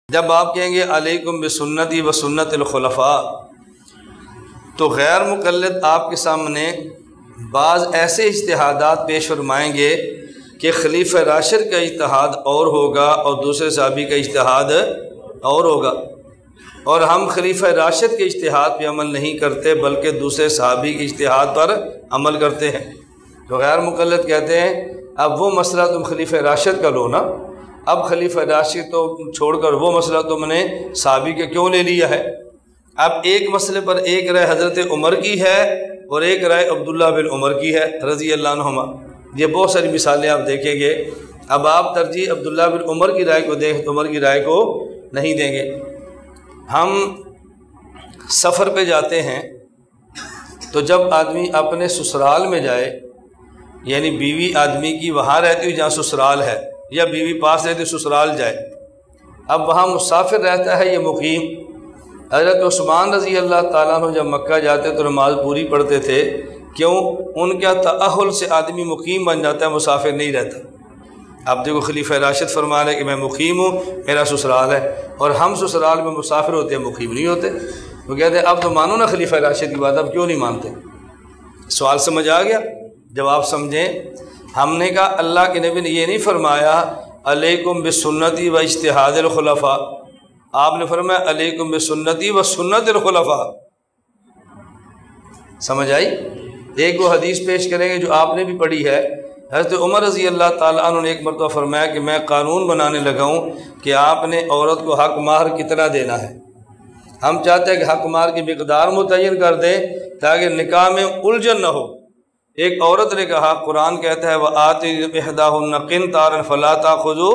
جب آپ کہیں گے علیکم بسنتی و سنت الخلفاء، تو غیر مقلد آپ کے سامنے بعض ایسے اجتہادات پیش فرمائیں گے کہ خلیفہ راشد کا اجتہاد اور ہوگا اور دوسرے صحابی کا اجتہاد اور ہوگا، اور ہم خلیفہ راشد کے اجتہاد پہ عمل نہیں کرتے بلکہ دوسرے صحابی کے اجتہاد پر عمل کرتے ہیں۔ تو غیر مقلد کہتے ہیں اب وہ مسئلہ تم خلیفہ راشد کا لو نا، اب خلیفہ راشد تو چھوڑ کر وہ مسئلہ تم نے صحابی کے کیوں لے لیا ہے؟ اب ایک مسئلے پر ایک رائے حضرت عمر کی ہے اور ایک رائے عبداللہ بن عمر کی ہے رضی اللہ عنہما۔ یہ بہت ساری مثالیں آپ دیکھیں گے۔ اب آپ ترجیح عبداللہ بن عمر کی رائے کو دیں، عمر کی رائے کو نہیں دیں گے۔ ہم سفر پہ جاتے ہیں تو جب آدمی اپنے سسرال میں جائے، یعنی بیوی آدمی کی وہاں رہتی ہے جہاں سسرال ہے، یا بیوی پاس رہتی سسرال جائے، اب وہاں مسافر رہتا ہے یہ مقیم۔ حضرت عثمان رضی اللہ تعالیٰ عنہ جب مکہ جاتے تو نماز پوری پڑھتے تھے، کیوں؟ ان کا تأہل سے آدمی مقیم بن جاتا ہے، مسافر نہیں رہتا۔ اب دیکھو خلیفہ راشد فرما رہے کہ میں مقیم ہوں، میرا سسرال ہے، اور ہم سسرال میں مسافر ہوتے ہیں، مقیم نہیں ہوتے۔ وہ کہتے ہیں اب تو مانو نا خلیفہ راشد کی بات، اب کیوں نہیں مانتے؟ سوال سمجھ آ گیا؟ جواب سمجھیں۔ ہم نے کہا اللہ کے نبی نے یہ نہیں فرمایا علیکم بسنتی و اجتہاد الخلفاء، آپ نے فرمایا علیکم بسنتی و سنت الخلفاء۔ سمجھ آئی؟ ایک وہ حدیث پیش کریں گے جو آپ نے بھی پڑھی ہے۔ حضرت عمر رضی اللہ تعالیٰ عنہ نے ایک مرتبہ فرمایا کہ میں قانون بنانے لگا ہوں کہ آپ نے عورت کو حق مہر کتنا دینا ہے۔ ہم چاہتے ہیں کہ حق مہر کی مقدار متعین کر دیں تاکہ نکاح میں الجھن نہ ہو۔ ایک عورت نے کہا، قرآن کہتا ہے وَآتِوا إِحْدَاهُنَّ قِنطَارًا فَلَا تَأْخُذُوا،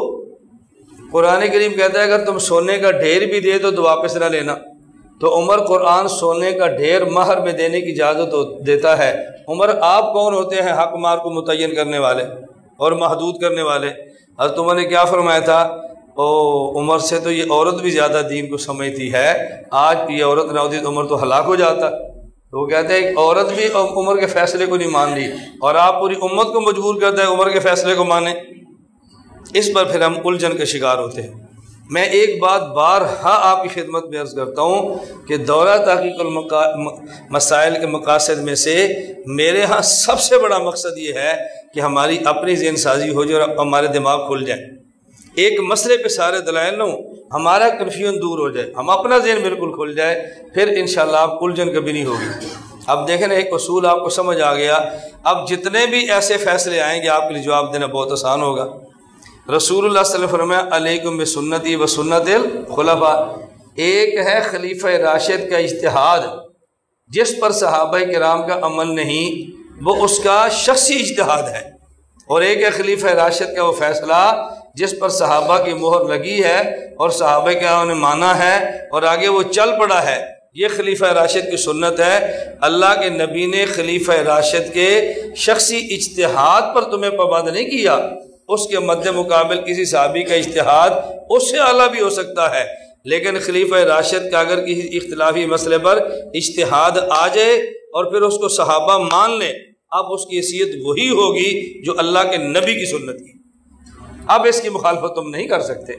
قرآن کریم کہتا ہے اگر تم سونے کا ڈھیر بھی دے تو واپس نہ لینا۔ تو عمر قرآن سونے کا ڈھیر مہر میں دینے کی اجازت دیتا ہے۔ عمر آپ کون ہوتے ہیں حق مہر کو متعین کرنے والے اور محدود کرنے والے؟ حضرت عمر نے کیا فرمایا تھا؟ عمر سے تو یہ عورت بھی زیادہ دین کو سمجھتی ہے، آج یہ عورت نہ ہوتی تو عمر تو ہلاک ہو جاتا۔ تو وہ کہتے ہیں ایک عورت بھی عمر کے فیصلے کو نہیں مان رہی اور آپ پوری امت کو مجبور کرتے ہیں عمر کے فیصلے کو مانیں۔ اس پر پھر ہم الجھن کے شکار ہوتے ہیں۔ میں ایک بات بارہا آپ کی خدمت میں عرض کرتا ہوں کہ دورہ تحقیق المسائل کے مقاصد میں سے میرے ہاں سب سے بڑا مقصد یہ ہے کہ ہماری اپنی ذہن سازی ہو جائے اور ہمارے دماغ کھل جائیں، ایک مسئلے پہ سارے دلائل نہ ہوں، ہمارا کنفیوژن دور ہو جائے، ہم اپنا ذہن بالکل کھل جائے، پھر انشاءاللہ آپ الجھن کبھی نہیں ہوگی۔ اب دیکھیں نا، ایک اصول آپ کو سمجھ آ گیا۔ اب جتنے بھی ایسے فیصلے آئیں گے آپ کے لیے جواب دینا بہت آسان ہوگا۔ رسول اللہ صلی اللہ علیہ وسلم فرمایا علیکم بسنتی و سنت الخلفاء۔ ایک ہے خلیفہ راشد کا اجتہاد جس پر صحابہ کرام کا عمل نہیں، وہ اس کا شخصی اجتہاد ہے، اور ایک ہے خلیفہ راشد کا وہ فیصلہ جس پر صحابہ کی مہر لگی ہے اور صحابہ کرام نے مانا ہے اور آگے وہ چل پڑا ہے۔ یہ خلیفہ راشد کی سنت ہے۔ اللہ کے نبی نے خلیفہ راشد کے شخصی اجتہاد پر تمہیں پابند نہیں کیا، اس کے مد مقابل کسی صحابی کا اجتہاد اس سے اعلیٰ بھی ہو سکتا ہے، لیکن خلیفہ راشد کا اگر کسی اختلافی مسئلے پر اجتہاد آ جائے اور پھر اس کو صحابہ مان لیں، اب اس کی حیثیت وہی ہوگی جو اللہ کے نبی کی سنت کی، اب اس کی مخالفت تم نہیں کر سکتے۔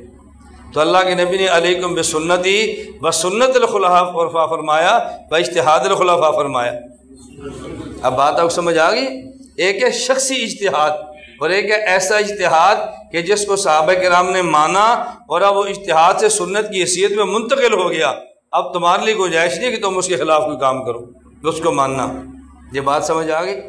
تو اللہ کے نبی نے علیکم بسنتی و سنت الخلفاء فرمایا، و اجتہاد الخلفاء فرمایا۔ اب بات آپ سمجھ آ گئی؟ ایک ہے شخصی اجتہاد اور ایک ہے ایسا اجتہاد کہ جس کو صحابہ کرام نے مانا اور اب وہ اجتہاد سے سنت کی حیثیت میں منتقل ہو گیا۔ اب تمہارے لیے گنجائش نہیں کہ تم اس کے خلاف کوئی کام کرو، اس کو ماننا۔ یہ بات سمجھ آ گئی؟